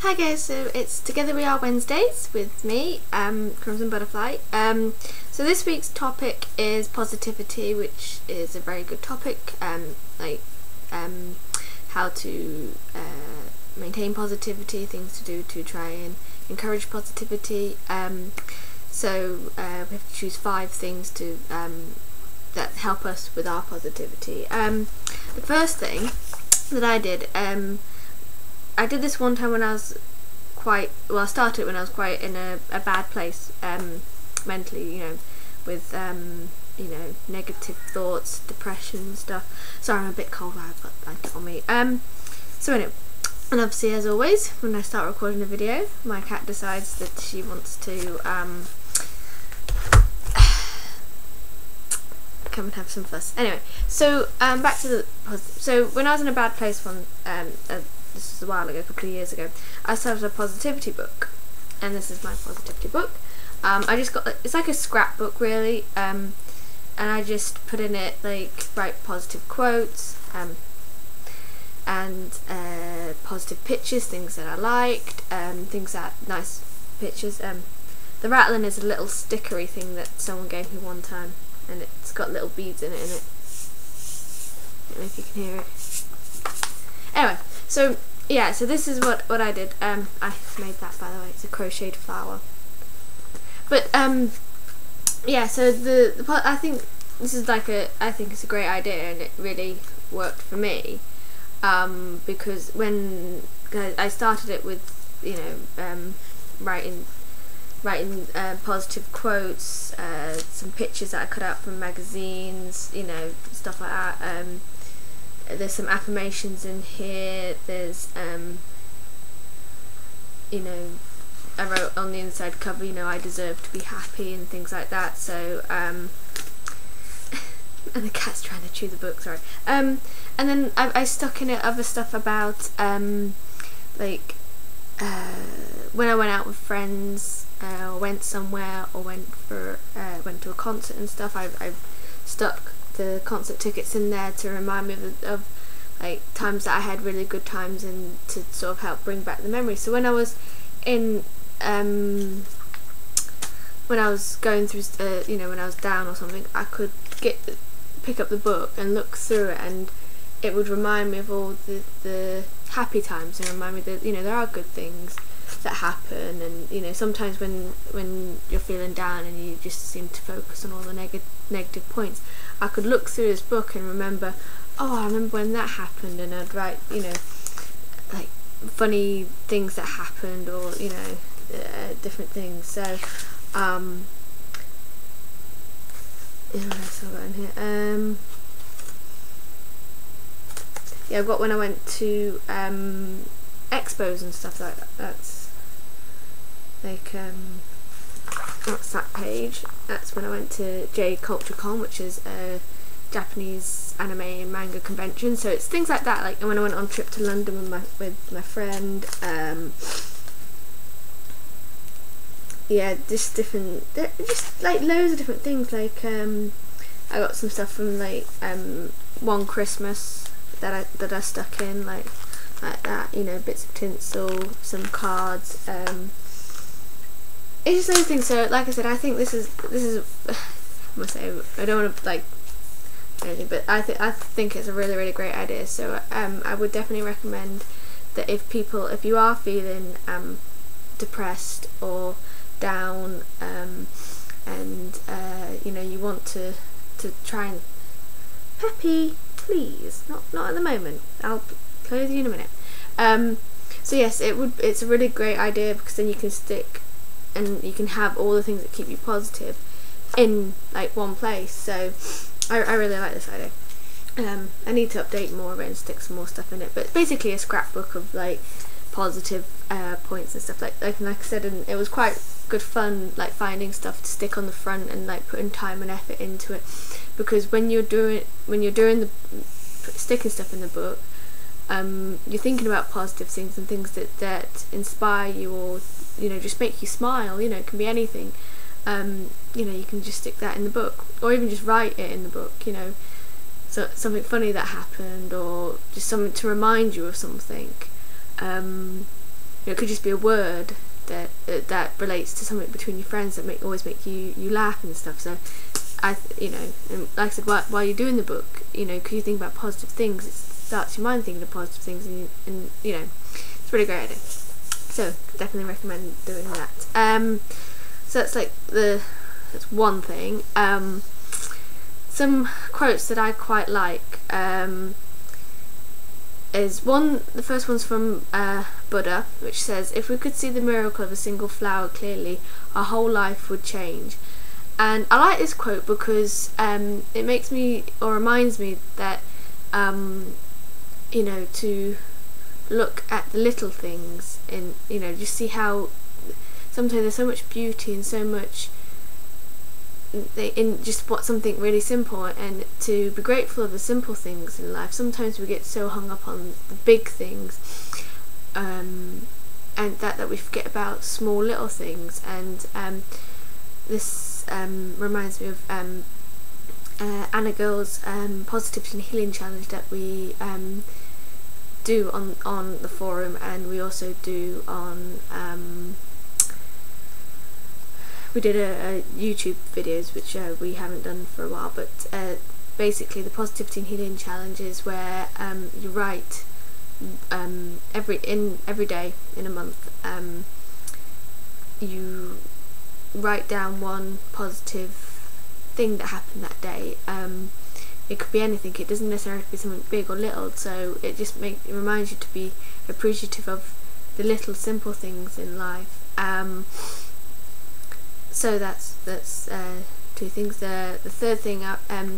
Hi guys, so it's Together We Are Wednesdays with me, Crimson Butterfly. So this week's topic is positivity, which is a very good topic, how to maintain positivity, things to do to try and encourage positivity. So we have to choose 5 things to that help us with our positivity. The first thing that I did this one time when I was I started when I was quite in a bad place mentally, with negative thoughts, depression and stuff. Sorry, I'm a bit cold, I've got a blanket on me. So anyway, and obviously as always, when I start recording a video, my cat decides that she wants to come and have some fuss. Anyway, so back to the positive. So when I was in a bad place this was a while ago, a couple of years ago, I started a positivity book, and this is my positivity book. I just got, it's like a scrapbook really, and I just put in it write positive quotes, and positive pictures, things that I liked, nice pictures. The rattling is a little stickery thing that someone gave me one time, and it's got little beads in it, I don't know if you can hear it. Anyway, so yeah, so this is what I did. I made that, by the way. It's a crocheted flower. But yeah, so I think this is I think it's a great idea, and it really worked for me. Because when I started it with writing positive quotes, some pictures that I cut out from magazines, stuff like that. There's some affirmations in here. There's I wrote on the inside cover, I deserve to be happy and things like that. So and the cat's trying to chew the book, sorry. And then I stuck in it other stuff about when I went out with friends, or went somewhere, or went to a concert and stuff. I've stuck the concert tickets in there to remind me of times that I had really good times, and to sort of help bring back the memory. So when I was in when I was going through when I was down or something, I could pick up the book and look through it, and it would remind me of all the happy times, and remind me that there are good things that happen. And sometimes when you're feeling down and you just seem to focus on all the negative points, I could look through this book and remember, I remember when that happened, and I'd write funny things that happened, or different things. So what else have I got in here? Yeah, I've got when I went to expos and stuff like that. That's that's that page. That's when I went to JCultureCon, which is a Japanese anime and manga convention. So it's things like that. And when I went on a trip to London with my friend. Yeah, just loads of different things. I got some stuff from One Christmas that I stuck in like that. Bits of tinsel, some cards. It's just those things. So like I said, I think this is I must say, I don't want to anything, but I think it's a really, really great idea. So I would definitely recommend that if you are feeling depressed or down, and you want to try and happy, please, not at the moment, I'll play with you in a minute. So yes, it's a really great idea, because then you can stick and you can have all the things that keep you positive in one place. So I really like this idea. I need to update more of it and stick some more stuff in it, but basically a scrapbook of positive points and stuff like I said, and it was quite good fun finding stuff to stick on the front and putting time and effort into it, because when you're doing the sticking stuff in the book, you're thinking about positive things and things that inspire you, or just make you smile. It can be anything. You can just stick that in the book, or even just write it in the book. So something funny that happened, or just something to remind you of something. it could just be a word that relates to something between your friends that always make you laugh and stuff. So and like I said, while you're doing the book, because you think about positive things, it starts your mind thinking of positive things, and it's a really great idea. So definitely recommend doing that. So that's one thing. Some quotes that I quite like is the first one's from Buddha, which says, "If we could see the miracle of a single flower clearly, our whole life would change." And I like this quote because it makes me, or reminds me, that to look at the little things, and just see how sometimes there's so much beauty and so much in just something really simple, and to be grateful of the simple things in life. Sometimes we get so hung up on the big things, and that we forget about small little things. And this reminds me of Anna Girl's Positivity and Healing Challenge that we do on the forum, and we also do on we did a YouTube videos, which we haven't done for a while, but basically the Positivity and Healing Challenge is where you write every day in a month, you write down one positive thing that happened that day. It could be anything, it doesn't necessarily have to be something big or little, so it just reminds you to be appreciative of the little simple things in life. So that's two things. The third thing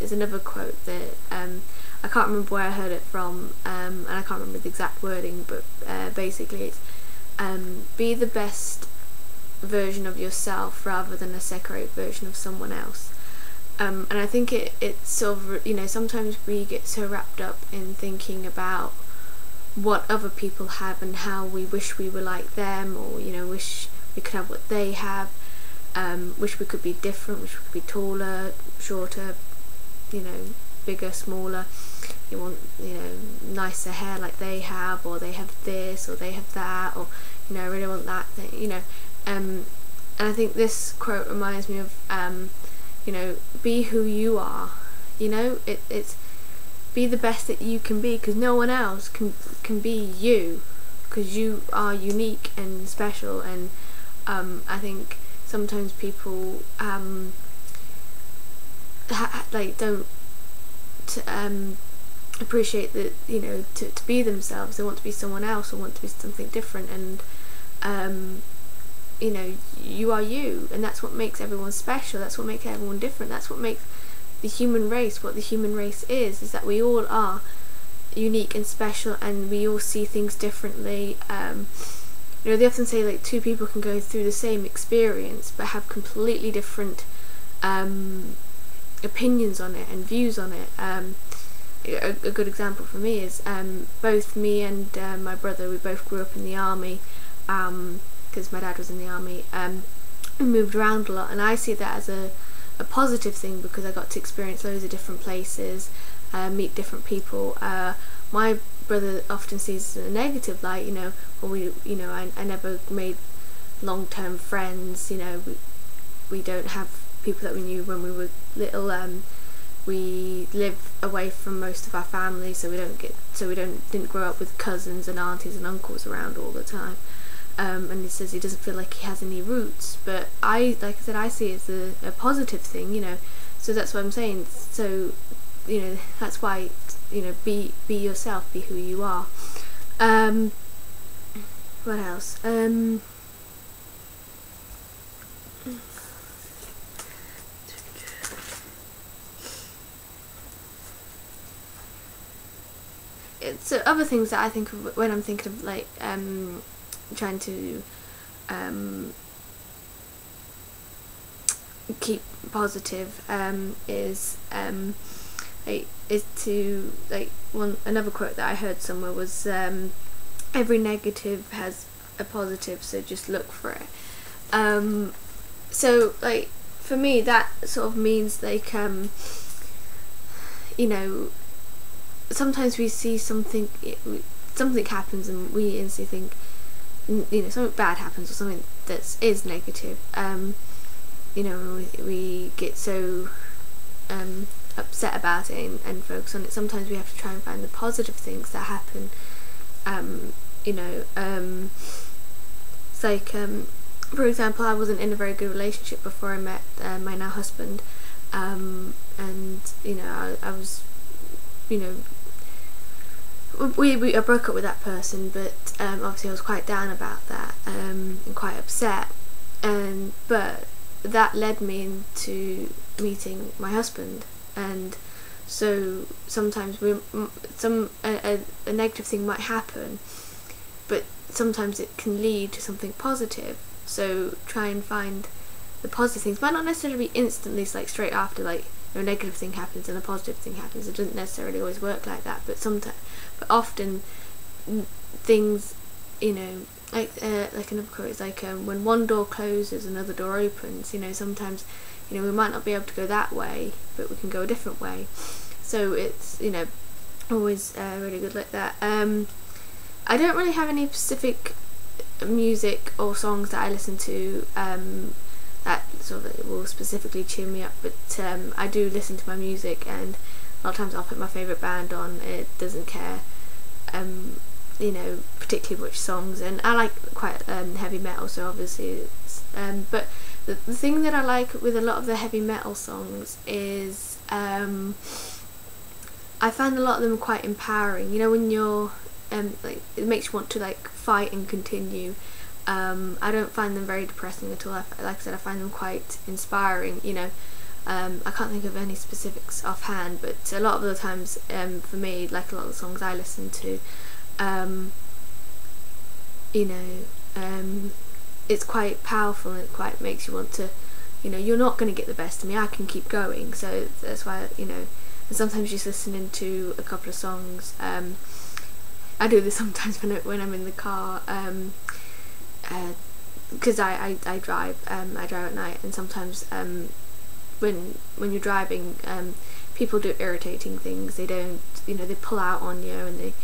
is another quote that I can't remember where I heard it from, and I can't remember the exact wording, but basically it's be the best version of yourself rather than a second-rate version of someone else. And I think it's sort of, sometimes we get so wrapped up in thinking about what other people have and how we wish we were like them, or wish we could have what they have, wish we could be different, wish we could be taller, shorter, bigger, smaller. You want nicer hair like they have, or they have this, or they have that, or I really want that thing, and I think this quote reminds me of be who you are. It's be the best that you can be, because no one else can be you, because you are unique and special. And I think sometimes people don't appreciate that, to be themselves. They want to be someone else, or want to be something different, and you are you, and that's what makes everyone special, that's what makes everyone different, that's what makes the human race what the human race is that we all are unique and special, and we all see things differently. They often say two people can go through the same experience but have completely different opinions on it and views on it. A good example for me is both me and my brother, we both grew up in the army, because my dad was in the army. We moved around a lot, and I see that as a positive thing, because I got to experience loads of different places, meet different people. My brother often sees it in a negative light, I never made long-term friends, we don't have people that we knew when we were little. We live away from most of our family, so we didn't grow up with cousins and aunties and uncles around all the time. And he says he doesn't feel like he has any roots, but like I said, I see it as a positive thing, so that's what I'm saying. So that's why, be yourself, be who you are. What else? So other things that I think of when I'm thinking of trying to keep positive, is to another quote that I heard somewhere was every negative has a positive, so just look for it. So for me that sort of means sometimes we see something happens and we instantly think, you know, something bad happens or something that is negative, you know, we get so upset about it and focus on it. Sometimes we have to try and find the positive things that happen. You know, it's like, for example, I wasn't in a very good relationship before I met my now husband, and you know, I was, you know, I broke up with that person, but obviously I was quite down about that, and quite upset, but that led me into meeting my husband. And so sometimes a negative thing might happen, but sometimes it can lead to something positive. So try and find the positive things. Might not necessarily be instantly, like straight after, like, you know, a negative thing happens and a positive thing happens. It doesn't necessarily always work like that, but often things, you know, like another quote is like, when one door closes, another door opens. You know, sometimes, you know, we might not be able to go that way, but we can go a different way. So it's, you know, always really good like that. I don't really have any specific music or songs that I listen to that sort of will specifically cheer me up, but I do listen to my music, and a lot of times I'll put my favourite band on. It doesn't care, you know, particularly which songs, and I like quite heavy metal, so obviously it's, but the thing that I like with a lot of the heavy metal songs is I find a lot of them quite empowering. You know, when you're like, it makes you want to like fight and continue. I don't find them very depressing at all. Like I said, I find them quite inspiring. You know, I can't think of any specifics offhand, but a lot of the times, for me, like a lot of the songs I listen to, you know, it's quite powerful, and it quite makes you want to, you know, you're not going to get the best of me, I can keep going. So that's why, you know, and sometimes just listening to a couple of songs, I do this sometimes when I'm in the car, because I drive at night, and sometimes when you're driving, people do irritating things. They don't, you know, they pull out on you and they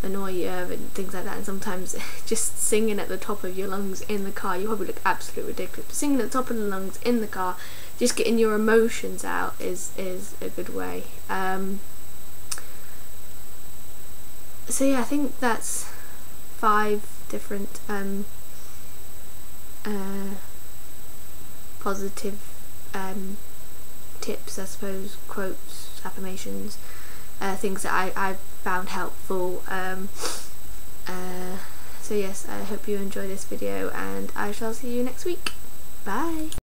annoy you and things like that, and sometimes just singing at the top of your lungs in the car, you probably look absolutely ridiculous, but singing at the top of the lungs in the car, just getting your emotions out is a good way. So yeah, I think that's 5 different positive tips, I suppose, quotes, affirmations, things that I found helpful. So yes, I hope you enjoy this video, and I shall see you next week. Bye!